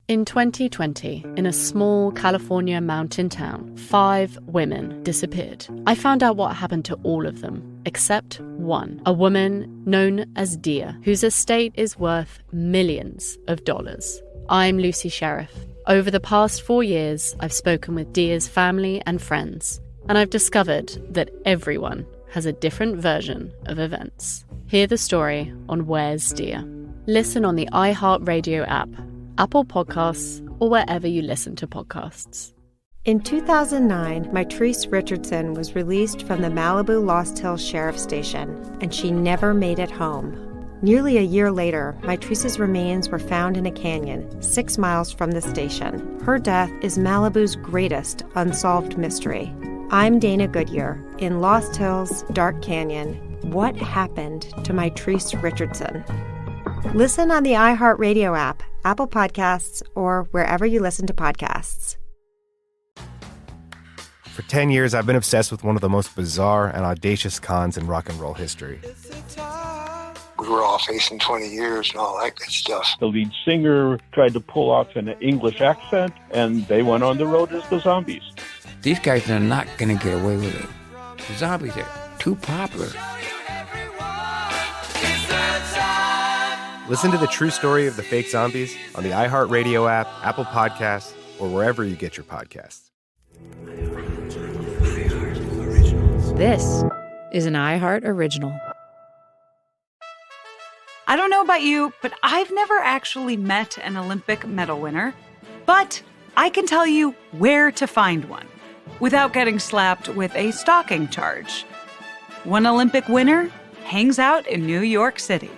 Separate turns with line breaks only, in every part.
In 2020, in a small California mountain town, 5 women disappeared. I found out what happened to all of them, except one, a woman known as Dia, whose estate is worth millions of dollars. I'm Lucy Sheriff. Over the past 4 years, I've spoken with Dia's family and friends, and I've discovered that everyone has a different version of events. Hear the story on Where's Dia? Listen on the iHeartRadio app, Apple Podcasts, or wherever you listen to podcasts.
In 2009, Mitrice Richardson was released from the Malibu Lost Hills Sheriff's Station, and she never made it home. Nearly a year later, Mitrice's remains were found in a canyon 6 miles from the station. Her death is Malibu's greatest unsolved mystery. I'm Dana Goodyear. In Lost Hills, Dark Canyon, what happened to Mitrice Richardson? Listen on the iHeartRadio app, Apple Podcasts, or wherever you listen to podcasts.
For 10 years, I've been obsessed with one of the most bizarre and audacious cons in rock and roll history.
We were all facing 20 years and all that good stuff.
The lead singer tried to pull off an English accent, and they went on the road as the Zombies.
These guys are not going to get away with it. The Zombies are too popular.
Listen to the true story of the fake zombies on the iHeartRadio app, Apple Podcasts, or wherever you get your podcasts.
This is an iHeart original.
I don't know about you, but I've never actually met an Olympic medal winner. But I can tell you where to find one without getting slapped with a stalking charge. One Olympic winner hangs out in New York City.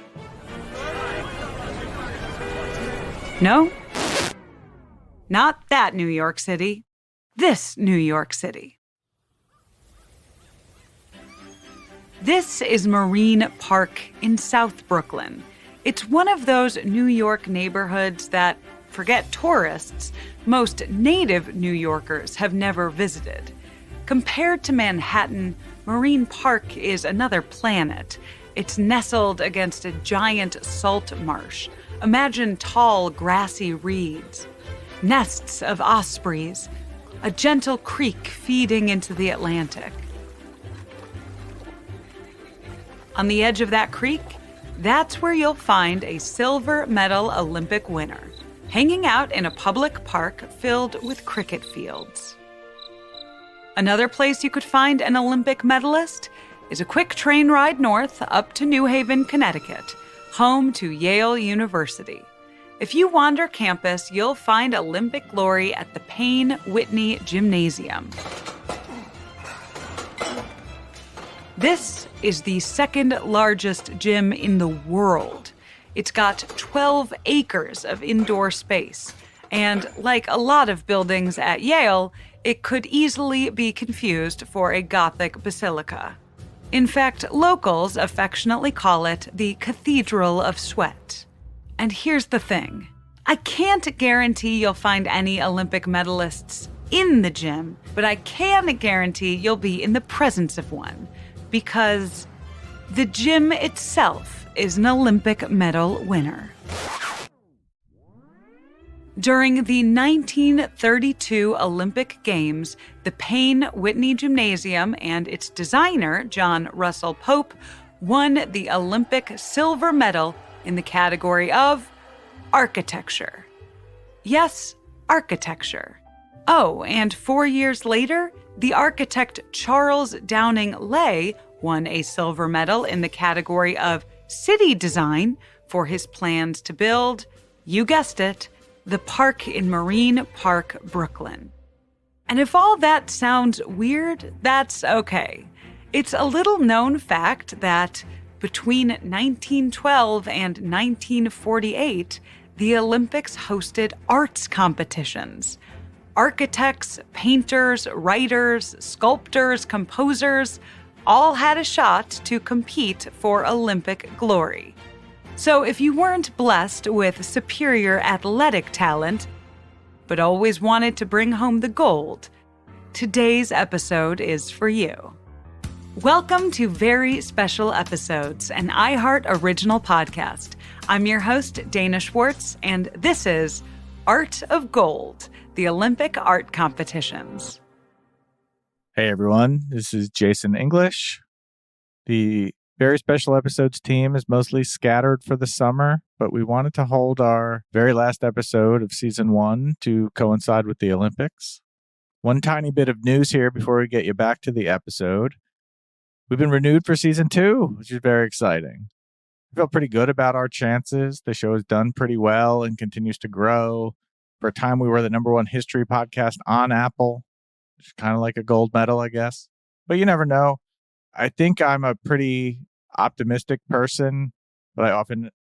No, not that New York City. This New York City. This is Marine Park in South Brooklyn. It's one of those New York neighborhoods that, forget tourists, most native New Yorkers have never visited. Compared to Manhattan, Marine Park is another planet. It's nestled against a giant salt marsh. Imagine tall, grassy reeds, nests of ospreys, a gentle creek feeding into the Atlantic. On the edge of that creek, that's where you'll find a silver medal Olympic winner, hanging out in a public park filled with cricket fields. Another place you could find an Olympic medalist is a quick train ride north up to New Haven, Connecticut, home to Yale University. If you wander campus, you'll find Olympic glory at the Payne Whitney Gymnasium. This is the second largest gym in the world. It's got 12 acres of indoor space. And like a lot of buildings at Yale, it could easily be confused for a Gothic basilica. In fact, locals affectionately call it the Cathedral of Sweat. And here's the thing. I can't guarantee you'll find any Olympic medalists in the gym, but I can guarantee you'll be in the presence of one, because the gym itself is an Olympic medal winner. During the 1932 Olympic Games, the Payne Whitney Gymnasium and its designer, John Russell Pope, won the Olympic silver medal in the category of architecture. Yes, architecture. Oh, and 4 years later, the architect Charles Downing Lay won a silver medal in the category of city design for his plans to build, you guessed it, the park in Marine Park, Brooklyn. And if all that sounds weird, that's okay. It's a little known fact that between 1912 and 1948, the Olympics hosted arts competitions. Architects, painters, writers, sculptors, composers all had a shot to compete for Olympic glory. So if you weren't blessed with superior athletic talent, but always wanted to bring home the gold, today's episode is for you. Welcome to Very Special Episodes, an iHeart original podcast. I'm your host, Dana Schwartz, and this is Art of Gold, the Olympic art competitions.
Hey everyone, this is Jason English. The Very Special Episodes team is mostly scattered for the summer, but we wanted to hold our very last episode of season 1 to coincide with the Olympics. One tiny bit of news here before we get you back to the episode. We've been renewed for season 2, which is very exciting. I feel pretty good about our chances. The show has done pretty well and continues to grow. For a time, we were the #1 history podcast on Apple, which is kind of like a gold medal, I guess. But you never know. I think I'm a pretty optimistic person, but I often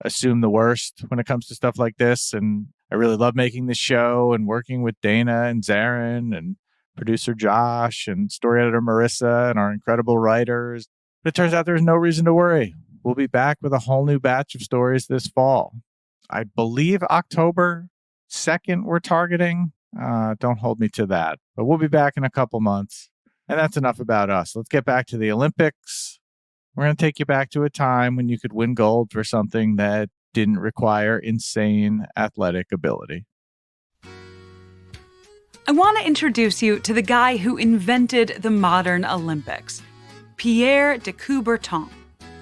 assume the worst when it comes to stuff like this. And I really love making the show and working with Dana and Zarin and producer Josh and story editor Marissa and our incredible writers. But it turns out there's no reason to worry. We'll be back with a whole new batch of stories this fall. I believe October 2nd we're targeting. Don't hold me to that. But we'll be back in a couple months. And that's enough about us. Let's get back to the Olympics. We're going to take you back to a time when you could win gold for something that didn't require insane athletic ability.
I want to introduce you to the guy who invented the modern Olympics, Pierre de Coubertin.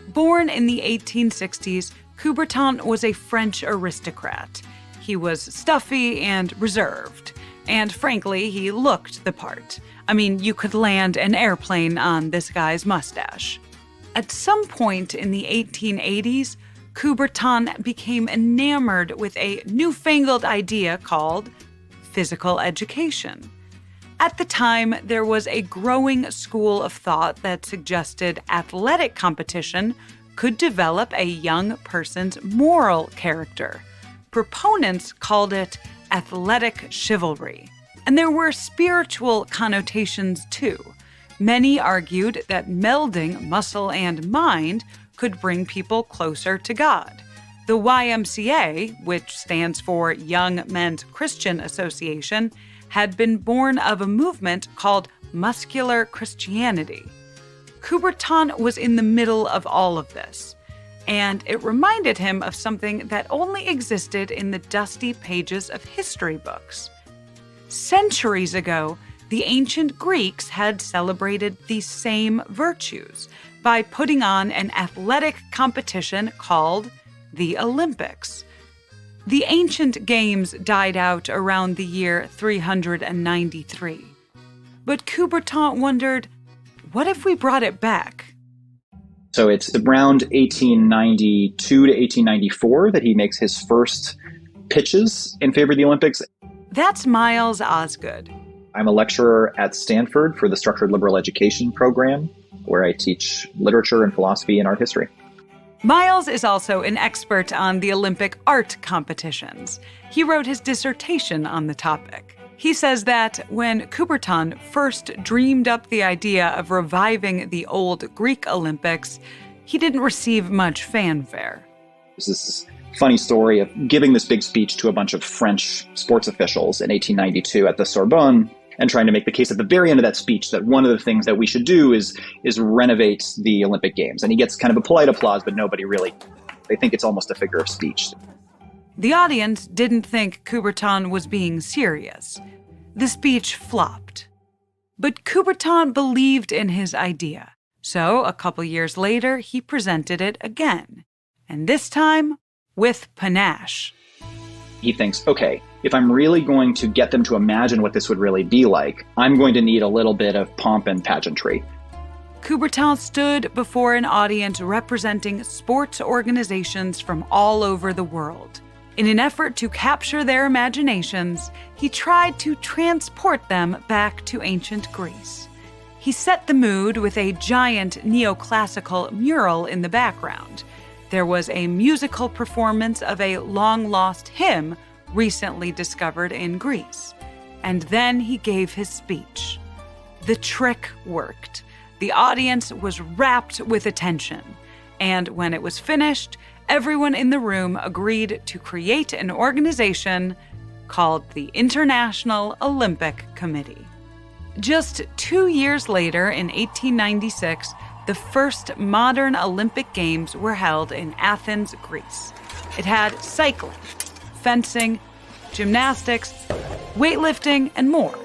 Born in the 1860s, Coubertin was a French aristocrat. He was stuffy and reserved, and frankly, he looked the part. I mean, you could land an airplane on this guy's mustache. At some point in the 1880s, Coubertin became enamored with a newfangled idea called physical education. At the time, there was a growing school of thought that suggested athletic competition could develop a young person's moral character. Proponents called it athletic chivalry. And there were spiritual connotations too. Many argued that melding muscle and mind could bring people closer to God. The YMCA, which stands for Young Men's Christian Association, had been born of a movement called muscular Christianity. Coubertin was in the middle of all of this, and it reminded him of something that only existed in the dusty pages of history books. Centuries ago, the ancient Greeks had celebrated these same virtues by putting on an athletic competition called the Olympics. The ancient games died out around the year 393. But Coubertin wondered, what if we brought it back?
So it's around 1892 to 1894 that he makes his first pitches in favor of the Olympics.
That's Miles Osgood.
I'm a lecturer at Stanford for the Structured Liberal Education program, where I teach literature and philosophy and art history.
Miles is also an expert on the Olympic art competitions. He wrote his dissertation on the topic. He says that when Coubertin first dreamed up the idea of reviving the old Greek Olympics, he didn't receive much fanfare.
There's this funny story of giving this big speech to a bunch of French sports officials in 1892 at the Sorbonne, and trying to make the case at the very end of that speech that one of the things that we should do is renovate the Olympic Games. And he gets kind of a polite applause, but nobody really, they think it's almost a figure of speech.
The audience didn't think Coubertin was being serious. The speech flopped. But Coubertin believed in his idea. So a couple years later, he presented it again. And this time, with panache.
He thinks, okay, if I'm really going to get them to imagine what this would really be like, I'm going to need a little bit of pomp and pageantry.
Coubertin stood before an audience representing sports organizations from all over the world. In an effort to capture their imaginations, he tried to transport them back to ancient Greece. He set the mood with a giant neoclassical mural in the background. There was a musical performance of a long-lost hymn recently discovered in Greece. And then he gave his speech. The trick worked. The audience was rapt with attention. And when it was finished, everyone in the room agreed to create an organization called the International Olympic Committee. Just 2 years later, in 1896, the first modern Olympic Games were held in Athens, Greece. It had cycling, fencing, gymnastics, weightlifting, and more.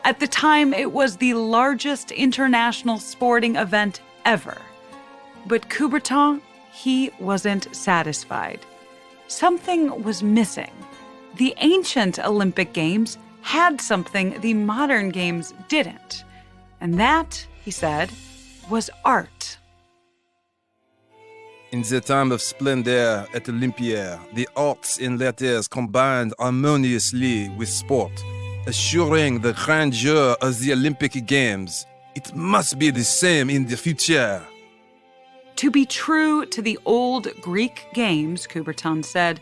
At the time, it was the largest international sporting event ever. But Coubertin, he wasn't satisfied. Something was missing. The ancient Olympic Games had something the modern games didn't. And that, he said, was art.
In the time of splendor at Olympia, the arts and letters combined harmoniously with sport, assuring the grandeur of the Olympic Games. It must be the same in the future.
To be true to the old Greek games, Coubertin said,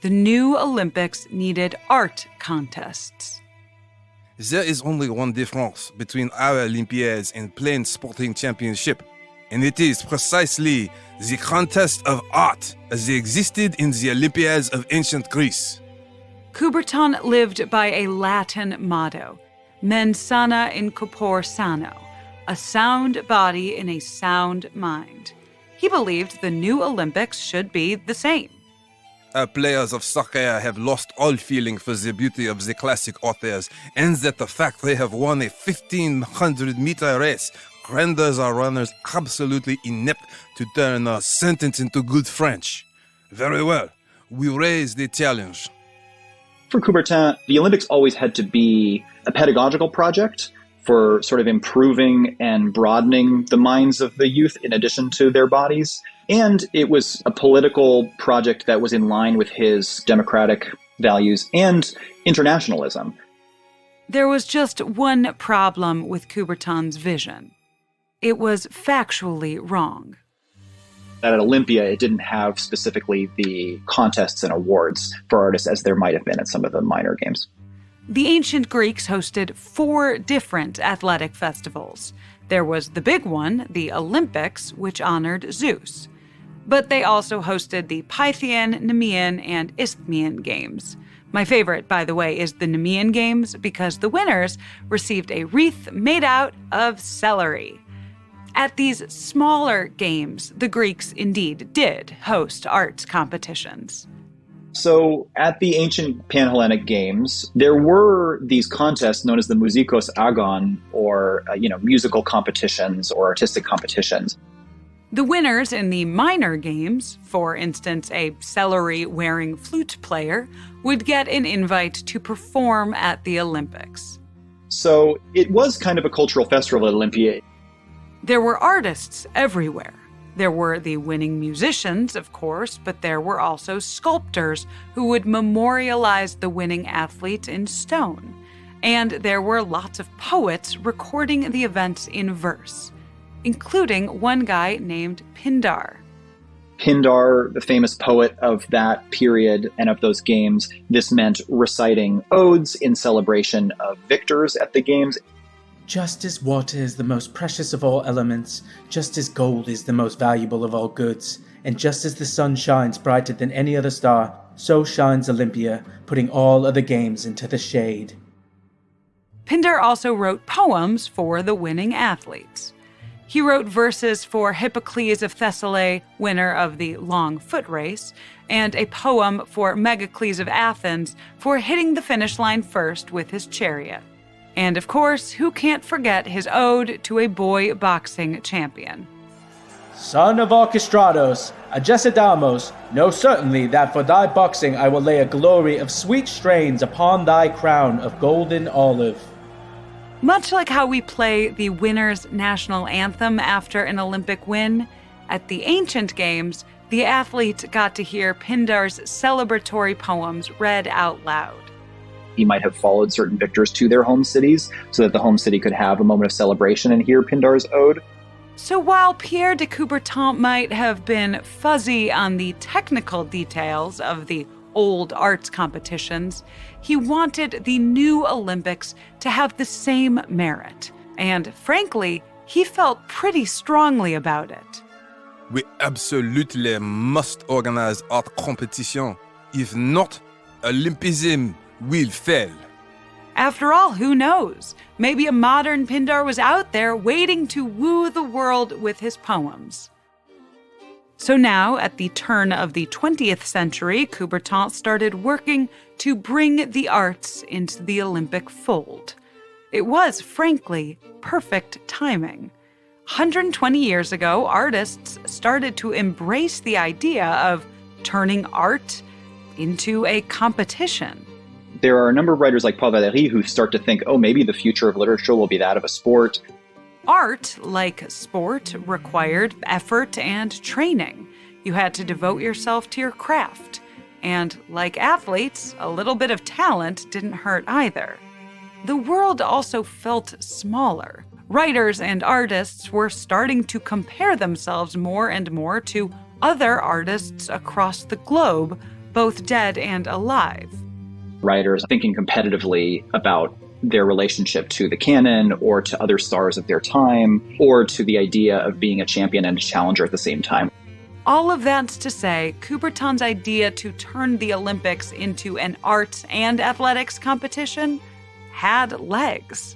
the new Olympics needed art contests.
There is only one difference between our Olympiads and plain sporting championship, and it is precisely the contest of art as they existed in the Olympiads of ancient Greece.
Coubertin lived by a Latin motto, mens sana in corpore sano, a sound body in a sound mind. He believed the new Olympics should be the same.
Our players of soccer have lost all feeling for the beauty of the classic authors, and that the fact they have won a 1,500-meter race renders our runners absolutely inept to turn a sentence into good French. Very well, we raise the challenge.
For Coubertin, the Olympics always had to be a pedagogical project for sort of improving and broadening the minds of the youth in addition to their bodies. And it was a political project that was in line with his democratic values and internationalism.
There was just one problem with Coubertin's vision. It was factually wrong.
At Olympia, it didn't have specifically the contests and awards for artists as there might have been at some of the minor games.
The ancient Greeks hosted 4 different athletic festivals. There was the big one, the Olympics, which honored Zeus. But they also hosted the Pythian, Nemean, and Isthmian Games. My favorite, by the way, is the Nemean Games because the winners received a wreath made out of celery. At these smaller games, the Greeks indeed did host arts competitions.
So at the ancient Pan-Hellenic Games, there were these contests known as the Musikos Agon, or musical competitions or artistic competitions.
The winners in the minor games, for instance, a celery-wearing flute player, would get an invite to perform at the Olympics.
So it was kind of a cultural festival at Olympia.
There were artists everywhere. There were the winning musicians, of course, but there were also sculptors who would memorialize the winning athlete in stone. And there were lots of poets recording the events in verse, including one guy named Pindar.
Pindar, the famous poet of that period and of those games, this meant reciting odes in celebration of victors at the games.
Just as water is the most precious of all elements, just as gold is the most valuable of all goods, and just as the sun shines brighter than any other star, so shines Olympia, putting all other games into the shade.
Pindar also wrote poems for the winning athletes. He wrote verses for Hippocles of Thessaly, winner of the long foot race, and a poem for Megacles of Athens for hitting the finish line first with his chariot. And of course, who can't forget his ode to a boy boxing champion?
Son of Archestratos, Agesidamus, know certainly that for thy boxing I will lay a glory of sweet strains upon thy crown of golden olive.
Much like how we play the winner's national anthem after an Olympic win, at the ancient games, the athletes got to hear Pindar's celebratory poems read out loud.
He might have followed certain victors to their home cities so that the home city could have a moment of celebration and hear Pindar's ode.
So while Pierre de Coubertin might have been fuzzy on the technical details of the old arts competitions, he wanted the new Olympics to have the same merit. And frankly, he felt pretty strongly about it.
We absolutely must organize art competition. If not, Olympism will fail.
After all, who knows? Maybe a modern Pindar was out there waiting to woo the world with his poems. So now, at the turn of the 20th century, Coubertin started working to bring the arts into the Olympic fold. It was, frankly, perfect timing. 120 years ago, artists started to embrace the idea of turning art into a competition.
There are a number of writers like Paul Valéry who start to think, oh, maybe the future of literature will be that of a sport.
Art, like sport, required effort and training. You had to devote yourself to your craft. And like athletes, a little bit of talent didn't hurt either. The world also felt smaller. Writers and artists were starting to compare themselves more and more to other artists across the globe, both dead and alive.
Writers thinking competitively about their relationship to the canon or to other stars of their time or to the idea of being a champion and a challenger at the same time.
All of that's to say, Coubertin's idea to turn the Olympics into an arts and athletics competition had legs.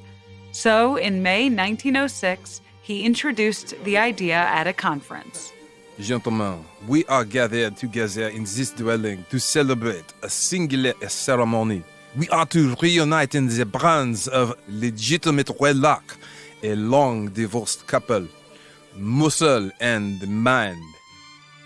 So in May 1906, he introduced the idea at a conference.
Gentlemen, we are gathered together in this dwelling to celebrate a singular ceremony. We are to reunite in the brands of legitimate wedlock, a long-divorced couple, muscle and mind.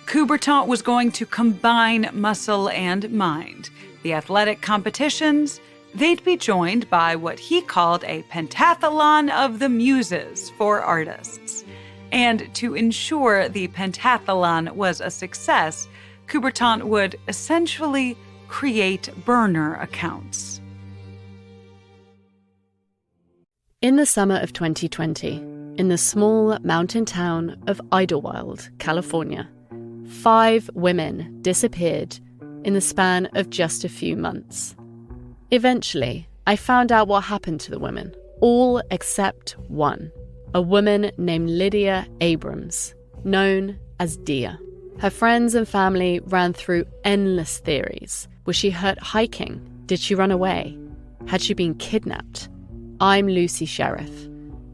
Coubertin was going to combine muscle and mind. The athletic competitions, they'd be joined by what he called a pentathlon of the muses for artists. And to ensure the pentathlon was a success, Coubertin would essentially create burner accounts.
In the summer of 2020, in the small mountain town of Idlewild, California, 5 women disappeared in the span of just a few months. Eventually, I found out what happened to the women, all except one, a woman named Lydia Abrams, known as Dia. Her friends and family ran through endless theories. Was she hurt hiking? Did she run away? Had she been kidnapped? I'm Lucy Sheriff.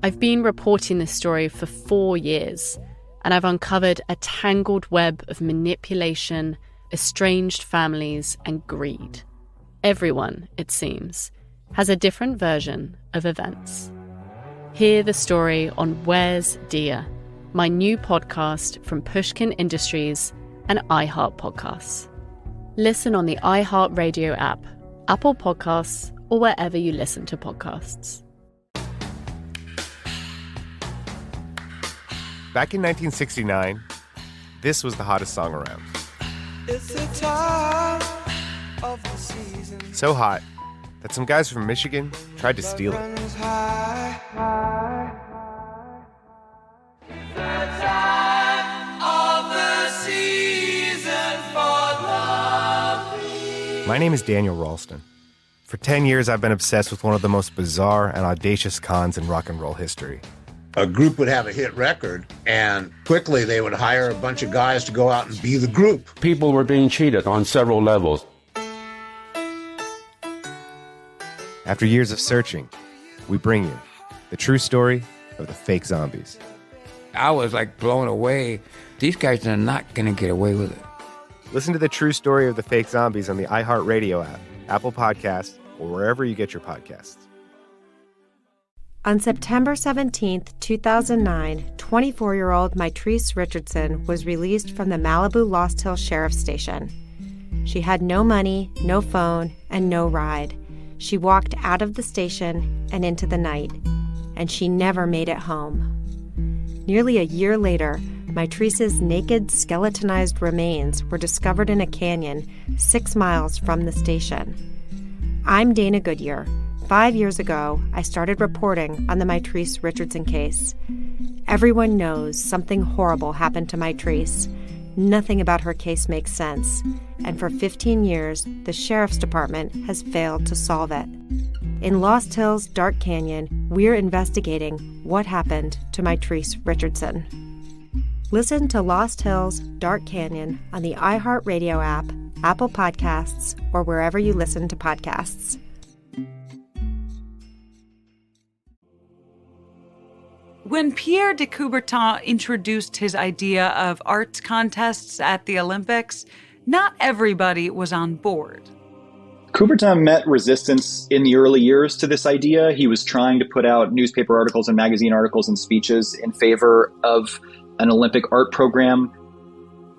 I've been reporting this story for 4 years, and I've uncovered a tangled web of manipulation, estranged families, and greed. Everyone, it seems, has a different version of events. Hear the story on Where's Dia, my new podcast from Pushkin Industries and iHeart Podcasts. Listen on the iHeart Radio app, Apple Podcasts, or wherever you listen to podcasts.
Back in 1969, this was the hottest song around.
It's the time of the season.
So hot that some guys from Michigan tried to steal it. My name is Daniel Ralston. For 10 years, I've been obsessed with one of the most bizarre and audacious cons in rock and roll history.
A group would have a hit record, and quickly they would hire a bunch of guys to go out and be the group.
People were being cheated on several levels.
After years of searching, we bring you the true story of the fake zombies.
I was like blown away. These guys are not going to get away with it.
Listen to the true story of the fake zombies on the iHeartRadio app, Apple Podcasts, or wherever you get your podcasts.
On September 17, 2009, 24-year-old Mitrice Richardson was released from the Malibu Lost Hills Sheriff's Station. She had no money, no phone, and no ride. She walked out of the station and into the night, and she never made it home. Nearly a year later, Mitrice's naked, skeletonized remains were discovered in a canyon 6 miles from the station. I'm Dana Goodyear. 5 years ago, I started reporting on the Mitrice Richardson case. Everyone knows something horrible happened to Mitrice. Nothing about her case makes sense. And for 15 years, the Sheriff's Department has failed to solve it. In Lost Hills Dark Canyon, we're investigating what happened to Mitrice Richardson. Listen to Lost Hills Dark Canyon on the iHeartRadio app, Apple Podcasts, or wherever you listen to podcasts.
When Pierre de Coubertin introduced his idea of arts contests at the Olympics, not everybody was on board.
Coubertin met resistance in the early years to this idea. He was trying to put out newspaper articles and magazine articles and speeches in favor of an Olympic art program.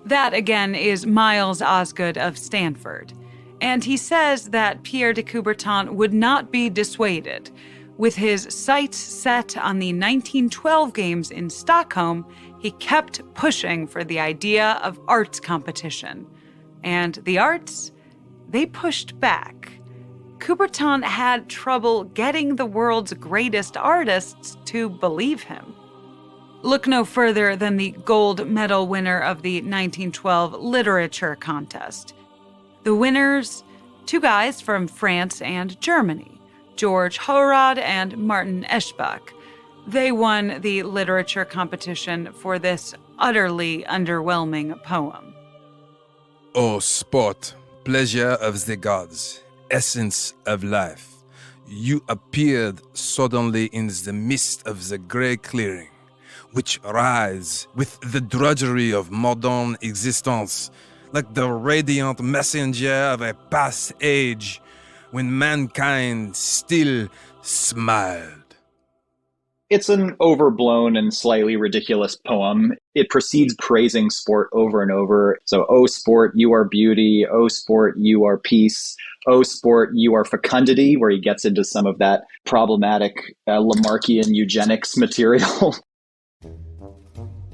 That, again, is Miles Osgood of Stanford. And he says that Pierre de Coubertin would not be dissuaded. With his sights set on the 1912 Games in Stockholm, he kept pushing for the idea of arts competition. And the arts, they pushed back. Coubertin had trouble getting the world's greatest artists to believe him. Look no further than the gold medal winner of the 1912 literature contest. The winners, two guys from France and Germany, George Horrod and Martin Eschbach. They won the literature competition for this utterly underwhelming poem.
O sport, pleasure of the gods, essence of life, you appeared suddenly in the midst of the grey clearing, which rise with the drudgery of modern existence, like the radiant messenger of a past age, when mankind still smiled.
It's an overblown and slightly ridiculous poem. It proceeds praising sport over and over. So, oh sport, you are beauty. Oh sport, you are peace. Oh sport, you are fecundity, where he gets into some of that problematic Lamarckian eugenics material.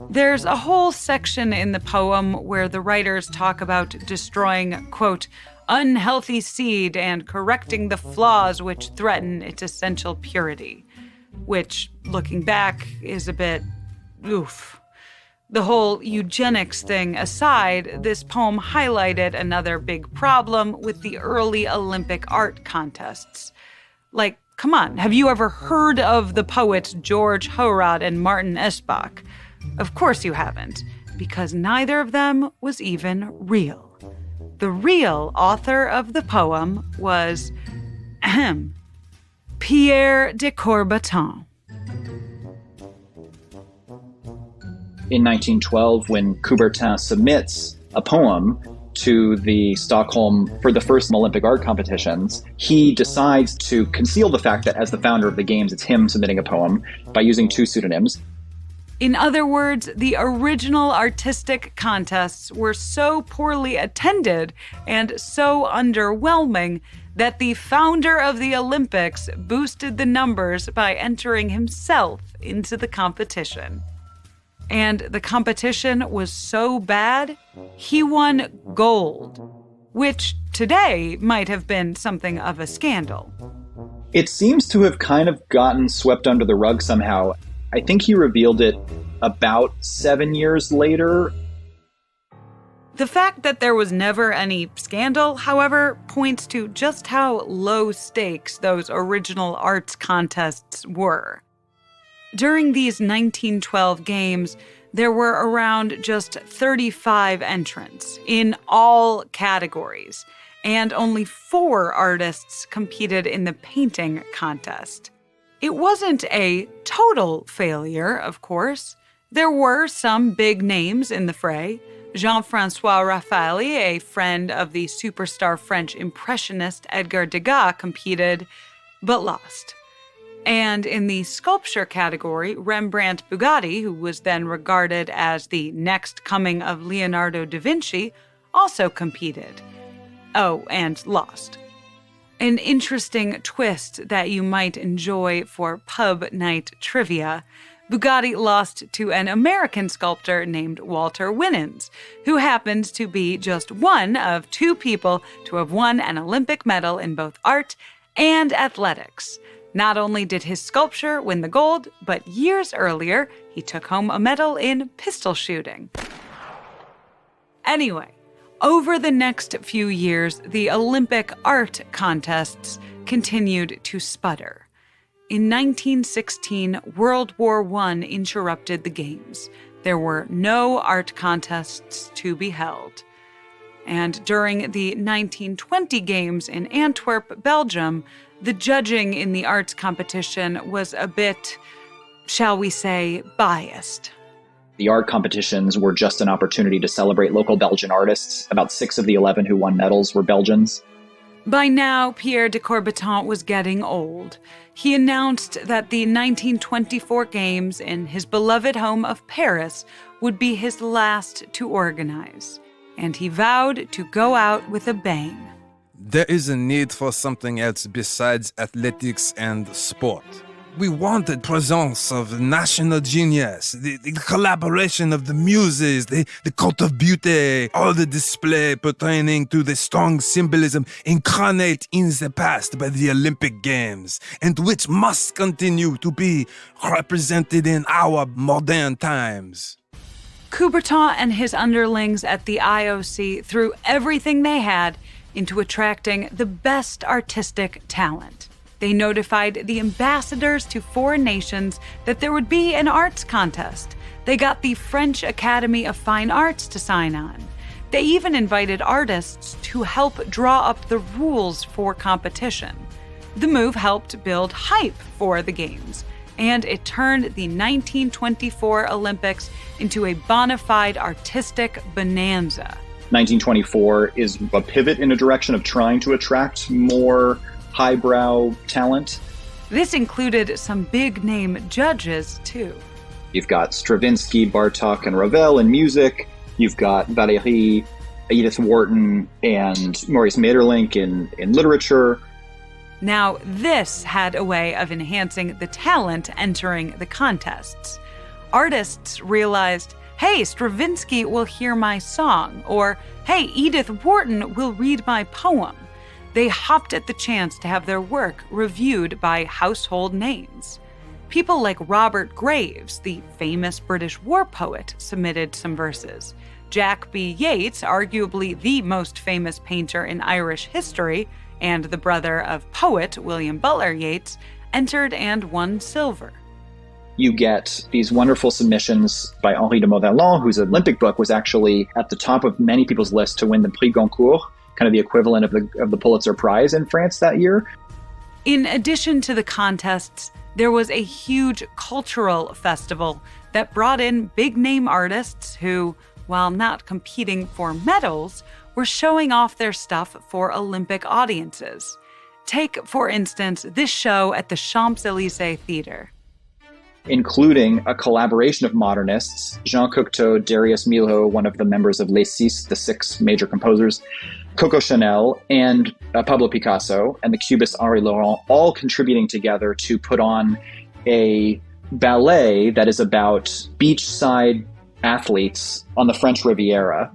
There's a whole section in the poem where the writers talk about destroying, quote, unhealthy seed and correcting the flaws which threaten its essential purity, which, looking back, is a bit oof. The whole eugenics thing aside, this poem highlighted another big problem with the early Olympic art contests. Like, come on, have you ever heard of the poets George Horrod and Martin Eschbach? Of course you haven't, because neither of them was even real. The real author of the poem was Pierre de Coubertin.
In 1912, when Coubertin submits a poem to the Stockholm for the first Olympic art competitions, he decides to conceal the fact that as the founder of the Games, it's him submitting a poem by using two pseudonyms.
In other words, the original artistic contests were so poorly attended and so underwhelming that the founder of the Olympics boosted the numbers by entering himself into the competition. And the competition was so bad, he won gold, which today might have been something of a scandal.
It seems to have kind of gotten swept under the rug somehow. I think he revealed it about 7 years later.
The fact that there was never any scandal, however, points to just how low stakes those original arts contests were. During these 1912 games, there were around just 35 entrants in all categories, and only 4 artists competed in the painting contest. It wasn't a total failure, of course. There were some big names in the fray. Jean-François Raffaelli, a friend of the superstar French impressionist Edgar Degas, competed, but lost. And in the sculpture category, Rembrandt Bugatti, who was then regarded as the next coming of Leonardo da Vinci, also competed. Oh, and lost. An interesting twist that you might enjoy for pub night trivia, Bugatti lost to an American sculptor named Walter Winans, who happens to be just one of 2 people to have won an Olympic medal in both art and athletics. Not only did his sculpture win the gold, but years earlier, he took home a medal in pistol shooting. Anyway, over the next few years, the Olympic art contests continued to sputter. In 1916, World War I interrupted the Games. There were no art contests to be held. And during the 1920 Games in Antwerp, Belgium, the judging in the arts competition was a bit shall we say, biased.
The art competitions were just an opportunity to celebrate local Belgian artists. About 6 of the 11 who won medals were Belgians.
By now, Pierre de Coubertin was getting old. He announced that the 1924 Games in his beloved home of Paris would be his last to organize, and he vowed to go out with a bang.
There is a need for something else besides athletics and sport. We wanted presence of national genius, the collaboration of the muses, the cult of beauty, all the display pertaining to the strong symbolism incarnate in the past by the Olympic Games, and which must continue to be represented in our modern times.
Coubertin and his underlings at the IOC threw everything they had into attracting the best artistic talent. They notified the ambassadors to foreign nations that there would be an arts contest. They got the French Academy of Fine Arts to sign on. They even invited artists to help draw up the rules for competition. The move helped build hype for the Games, and it turned the 1924 Olympics into a bona fide artistic bonanza.
1924 is a pivot in a direction of trying to attract more highbrow talent.
This included some big-name judges, too.
You've got Stravinsky, Bartók, and Ravel in music. You've got Valéry, Edith Wharton, and Maurice Maeterlinck in literature.
Now, this had a way of enhancing the talent entering the contests. Artists realized, hey, Stravinsky will hear my song, or hey, Edith Wharton will read my poem. They hopped at the chance to have their work reviewed by household names. People like Robert Graves, the famous British war poet, submitted some verses. Jack B. Yeats, arguably the most famous painter in Irish history, and the brother of poet William Butler Yeats, entered and won silver.
You get these wonderful submissions by Henri de Montherlant, whose Olympic book was actually at the top of many people's lists to win the Prix Goncourt, kind of the equivalent of the Pulitzer Prize in France that year.
In addition to the contests, there was a huge cultural festival that brought in big-name artists who, while not competing for medals, were showing off their stuff for Olympic audiences. Take, for instance, this show at the Champs-Élysées Theater.
Including a collaboration of modernists, Jean Cocteau, Darius Milhaud, one of the members of Les Six, the 6 major composers, Coco Chanel, and Pablo Picasso, and the cubist Henri Laurent, all contributing together to put on a ballet that is about beachside athletes on the French Riviera.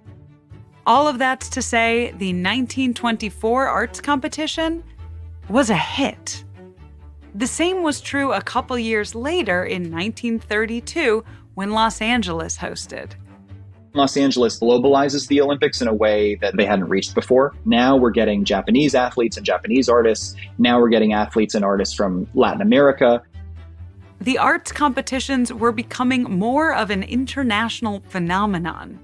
All of that's to say, the 1924 arts competition was a hit. The same was true a couple years later in 1932 when Los Angeles hosted.
Los Angeles globalizes the Olympics in a way that they hadn't reached before. Now we're getting Japanese athletes and Japanese artists. Now we're getting athletes and artists from Latin America.
The arts competitions were becoming more of an international phenomenon.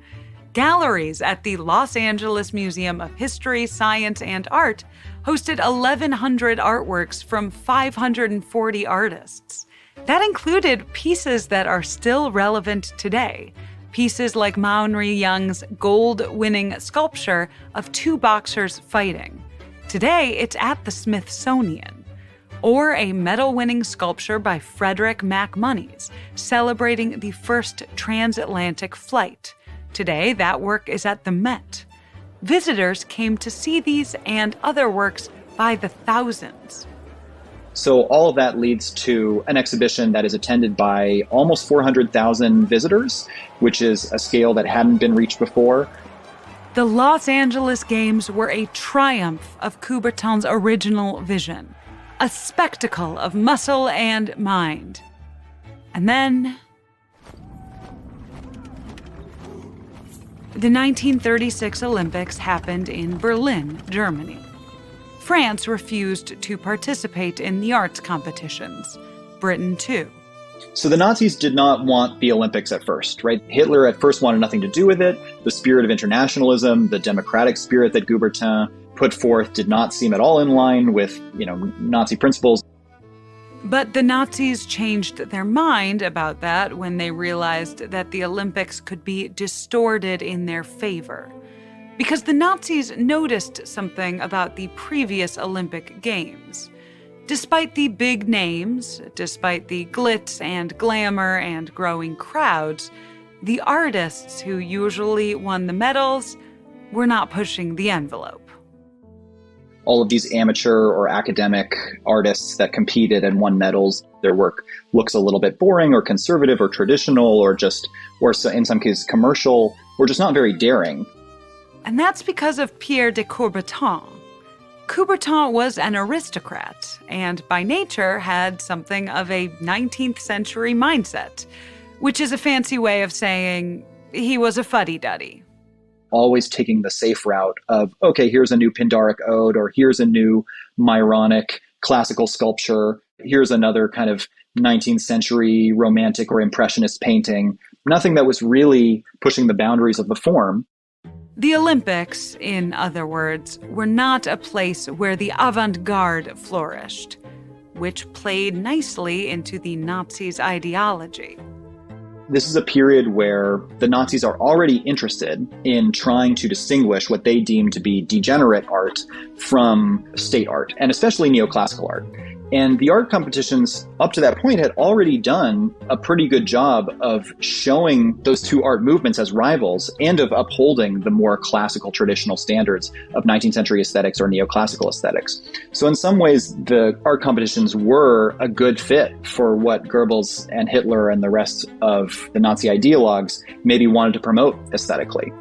Galleries at the Los Angeles Museum of History, Science, and Art hosted 1,100 artworks from 540 artists. That included pieces that are still relevant today. Pieces like Maunri Young's gold-winning sculpture of 2 boxers fighting. Today, it's at the Smithsonian. Or a medal-winning sculpture by Frederick MacMonnies, celebrating the first transatlantic flight. Today, that work is at the Met. Visitors came to see these and other works by the thousands.
So all of that leads to an exhibition that is attended by almost 400,000 visitors, which is a scale that hadn't been reached before.
The Los Angeles Games were a triumph of Coubertin's original vision, a spectacle of muscle and mind. And then the 1936 Olympics happened in Berlin, Germany. France refused to participate in the arts competitions. Britain, too.
So the Nazis did not want the Olympics at first, right? Hitler at first wanted nothing to do with it. The spirit of internationalism, the democratic spirit that Coubertin put forth did not seem at all in line with, Nazi principles.
But the Nazis changed their mind about that when they realized that the Olympics could be distorted in their favor. Because the Nazis noticed something about the previous Olympic Games. Despite the big names, despite the glitz and glamour and growing crowds, the artists who usually won the medals were not pushing the envelope.
All of these amateur or academic artists that competed and won medals, their work looks a little bit boring or conservative or traditional or in some cases commercial, or just not very daring.
And that's because of Pierre de Coubertin. Coubertin was an aristocrat and by nature had something of a 19th century mindset, which is a fancy way of saying he was a fuddy-duddy.
Always taking the safe route of, okay, here's a new Pindaric ode, or here's a new Myronic classical sculpture, here's another kind of 19th century romantic or impressionist painting. Nothing that was really pushing the boundaries of the form.
The Olympics, in other words, were not a place where the avant-garde flourished, which played nicely into the Nazis' ideology.
This is a period where the Nazis are already interested in trying to distinguish what they deem to be degenerate art from state art, and especially neoclassical art. And the art competitions up to that point had already done a pretty good job of showing those two art movements as rivals and of upholding the more classical traditional standards of 19th century aesthetics or neoclassical aesthetics. So in some ways, the art competitions were a good fit for what Goebbels and Hitler and the rest of the Nazi ideologues maybe wanted to promote aesthetically.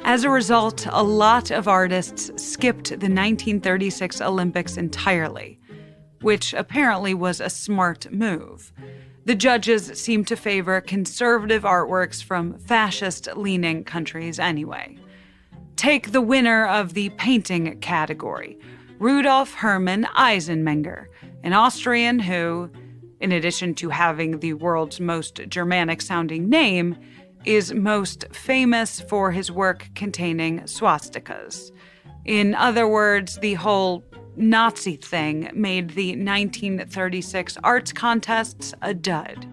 As a result, a lot of artists skipped the 1936 Olympics entirely, which apparently was a smart move. The judges seemed to favor conservative artworks from fascist-leaning countries anyway. Take the winner of the painting category, Rudolf Hermann Eisenmenger, an Austrian who, in addition to having the world's most Germanic-sounding name, is most famous for his work containing swastikas. In other words, the whole Nazi thing made the 1936 arts contests a dud.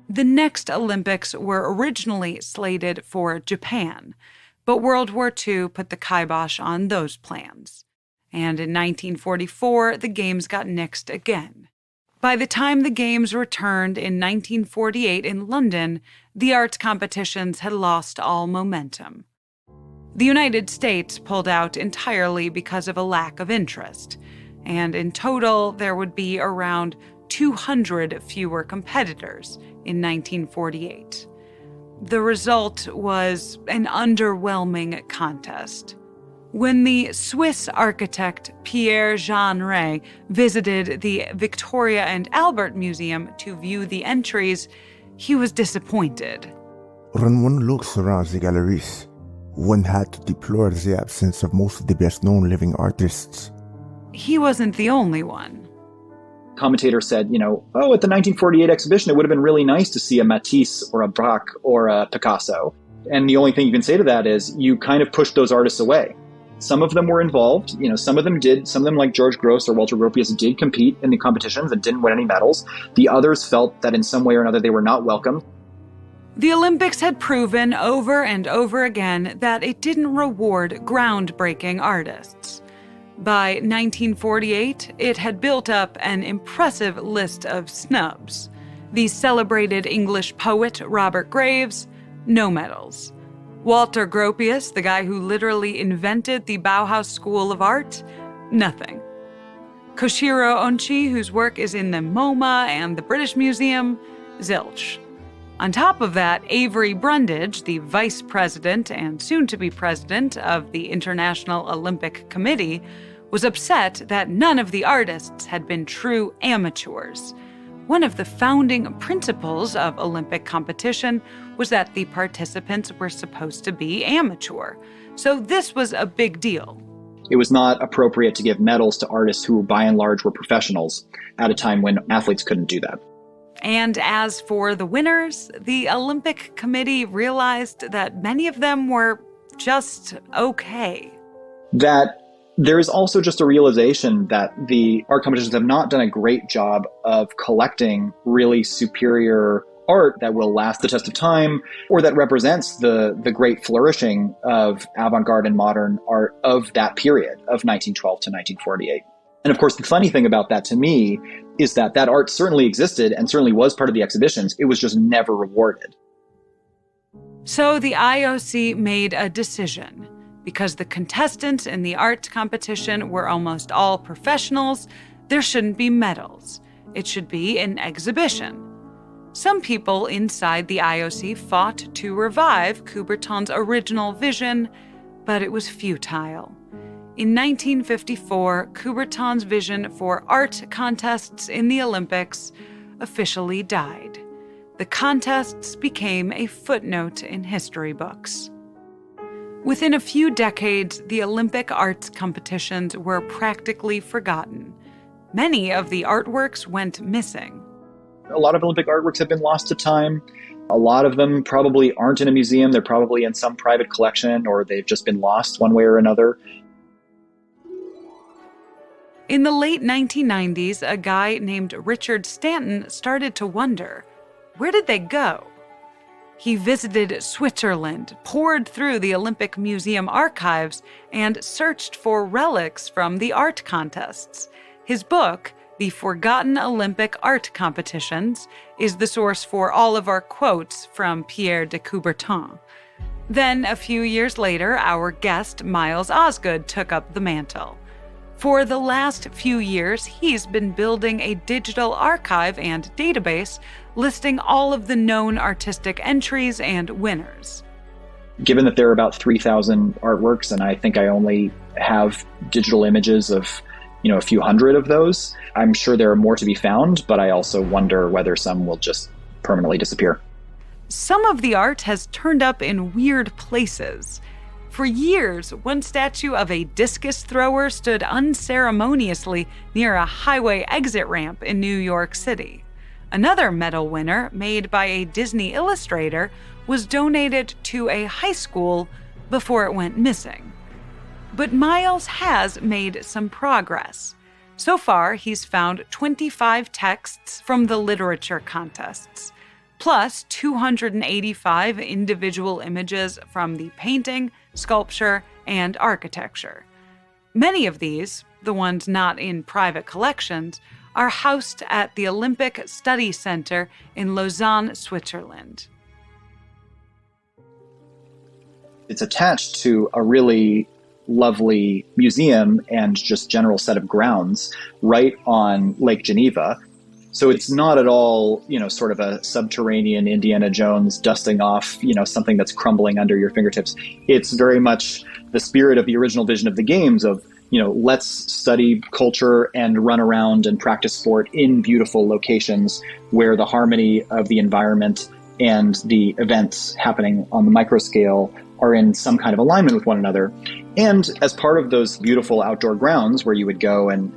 The next Olympics were originally slated for Japan, but World War II put the kibosh on those plans. And in 1944, the Games got nixed again. By the time the Games returned in 1948 in London, the arts competitions had lost all momentum. The United States pulled out entirely because of a lack of interest, and in total, there would be around 200 fewer competitors in 1948. The result was an underwhelming contest. When the Swiss architect Pierre Jeanneret visited the Victoria and Albert Museum to view the entries, he was disappointed.
When one looks around the galleries, one had to deplore the absence of most of the best-known living artists.
He wasn't the only one.
Commentator said, at the 1948 exhibition, it would have been really nice to see a Matisse or a Braque or a Picasso. And the only thing you can say to that is you kind of pushed those artists away. Some of them were involved, some of them did. Some of them, like George Grosz or Walter Gropius, did compete in the competitions and didn't win any medals. The others felt that in some way or another they were not welcome.
The Olympics had proven over and over again that it didn't reward groundbreaking artists. By 1948, it had built up an impressive list of snubs. The celebrated English poet Robert Graves, no medals. Walter Gropius, the guy who literally invented the Bauhaus School of Art, nothing. Koshiro Onchi, whose work is in the MoMA and the British Museum, zilch. On top of that, Avery Brundage, the vice president and soon-to-be president of the International Olympic Committee, was upset that none of the artists had been true amateurs. One of the founding principles of Olympic competition was that the participants were supposed to be amateur, so this was a big deal.
It was not appropriate to give medals to artists who, by and large, were professionals at a time when athletes couldn't do that.
And as for the winners, the Olympic Committee realized that many of them were just okay.
That There is also just a realization that the art competitions have not done a great job of collecting really superior art that will last the test of time, or that represents the great flourishing of avant-garde and modern art of that period of 1912 to 1948. And of course, the funny thing about that to me is that that art certainly existed and certainly was part of the exhibitions. It was just never rewarded.
So the IOC made a decision. Because the contestants in the art competition were almost all professionals, there shouldn't be medals. It should be an exhibition. Some people inside the IOC fought to revive Coubertin's original vision, but it was futile. In 1954, Coubertin's vision for art contests in the Olympics officially died. The contests became a footnote in history books. Within a few decades, the Olympic arts competitions were practically forgotten. Many of the artworks went missing.
A lot of Olympic artworks have been lost to time. A lot of them probably aren't in a museum. They're probably in some private collection, or they've just been lost one way or another.
In the late 1990s, a guy named Richard Stanton started to wonder, where did they go? He visited Switzerland, poured through the Olympic Museum archives, and searched for relics from the art contests. His book, The Forgotten Olympic Art Competitions, is the source for all of our quotes from Pierre de Coubertin. Then, a few years later, our guest, Miles Osgood, took up the mantle. For the last few years, he's been building a digital archive and database listing all of the known artistic entries and winners.
Given that there are about 3,000 artworks, and I think I only have digital images of, a few hundred of those, I'm sure there are more to be found, but I also wonder whether some will just permanently disappear.
Some of the art has turned up in weird places. For years, one statue of a discus thrower stood unceremoniously near a highway exit ramp in New York City. Another medal winner, made by a Disney illustrator, was donated to a high school before it went missing. But Miles has made some progress. So far, he's found 25 texts from the literature contests, plus 285 individual images from the painting, sculpture, and architecture. Many of these, the ones not in private collections, are housed at the Olympic Study Center in Lausanne, Switzerland.
It's attached to a really lovely museum and just general set of grounds right on Lake Geneva. So it's not at all, sort of a subterranean Indiana Jones dusting off, something that's crumbling under your fingertips. It's very much the spirit of the original vision of the games of, let's study culture and run around and practice sport in beautiful locations where the harmony of the environment and the events happening on the micro scale are in some kind of alignment with one another. And as part of those beautiful outdoor grounds where you would go and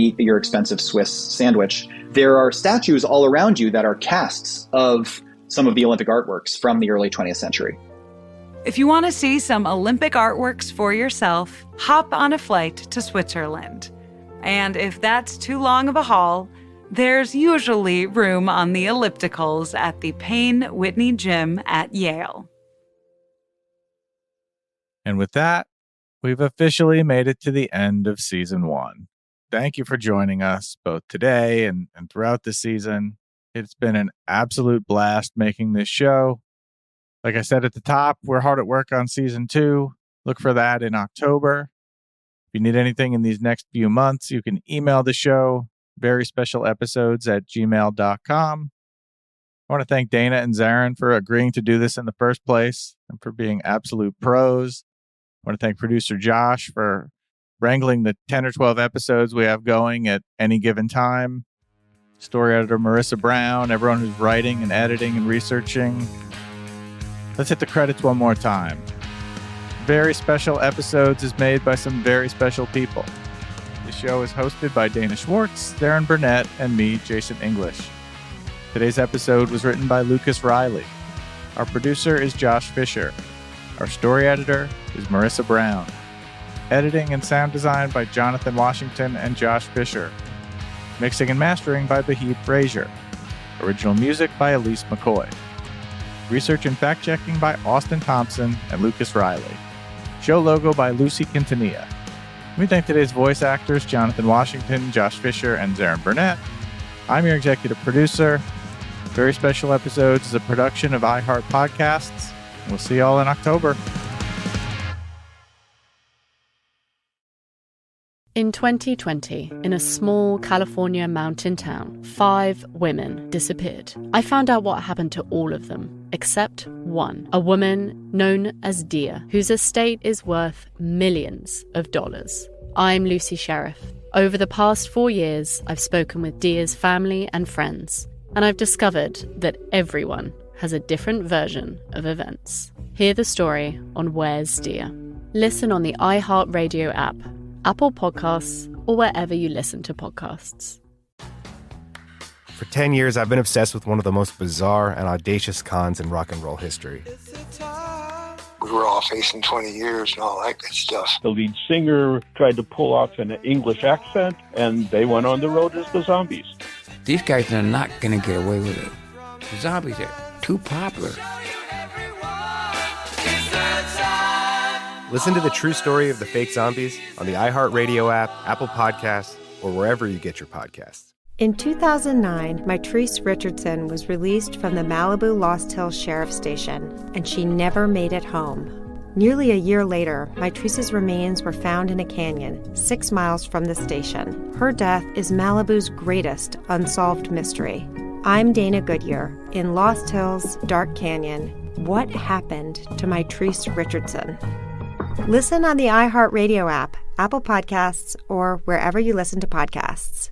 eat your expensive Swiss sandwich, there are statues all around you that are casts of some of the Olympic artworks from the early 20th century.
If you want to see some Olympic artworks for yourself, hop on a flight to Switzerland. And if that's too long of a haul, there's usually room on the ellipticals at the Payne Whitney Gym at Yale.
And with that, we've officially made it to the end of season 1. Thank you for joining us both today and throughout the season. It's been an absolute blast making this show. Like I said at the top, we're hard at work on season 2. Look for that in October. If you need anything in these next few months, you can email the show, veryspecialepisodes@gmail.com. I want to thank Dana and Zarin for agreeing to do this in the first place and for being absolute pros. I want to thank producer Josh for wrangling the 10 or 12 episodes we have going at any given time. Story editor Marissa Brown, everyone who's writing and editing and researching. Let's hit the credits one more time. Very Special Episodes is made by some very special people. The show is hosted by Dana Schwartz, Darren Burnett, and me, Jason English. Today's episode was written by Lucas Riley. Our producer is Josh Fisher. Our story editor is Marissa Brown. Editing and sound design by Jonathan Washington and Josh Fisher. Mixing and mastering by Bahid Frazier. Original music by Elise McCoy. Research and fact-checking by Austin Thompson and Lucas Riley. Show logo by Lucy Quintanilla. We thank today's voice actors, Jonathan Washington, Josh Fisher, and Zarin Burnett. I'm your executive producer. Very Special Episodes is a production of iHeart Podcasts. We'll see y'all in October.
In 2020, in a small California mountain town, 5 women disappeared. I found out what happened to all of them, except one, a woman known as Dia, whose estate is worth millions of dollars. I'm Lucy Sheriff. Over the past 4 years, I've spoken with Dia's family and friends, and I've discovered that everyone has a different version of events. Hear the story on Where's Dia? Listen on the iHeartRadio app, Apple Podcasts, or wherever you listen to podcasts.
For 10 years, I've been obsessed with one of the most bizarre and audacious cons in rock and roll history.
We were all facing 20 years and all that good stuff.
The lead singer tried to pull off an English accent, and they went on the road as the Zombies.
These guys are not going to get away with it. The Zombies are too popular.
Listen to the true story of the fake zombies on the iHeartRadio app, Apple Podcasts, or wherever you get your podcasts.
In 2009, Mitrice Richardson was released from the Malibu Lost Hills Sheriff Station, and she never made it home. Nearly a year later, Mitrice's remains were found in a canyon 6 miles from the station. Her death is Malibu's greatest unsolved mystery. I'm Dana Goodyear. In Lost Hills, Dark Canyon, what happened to Mitrice Richardson? Listen on the iHeartRadio app, Apple Podcasts, or wherever you listen to podcasts.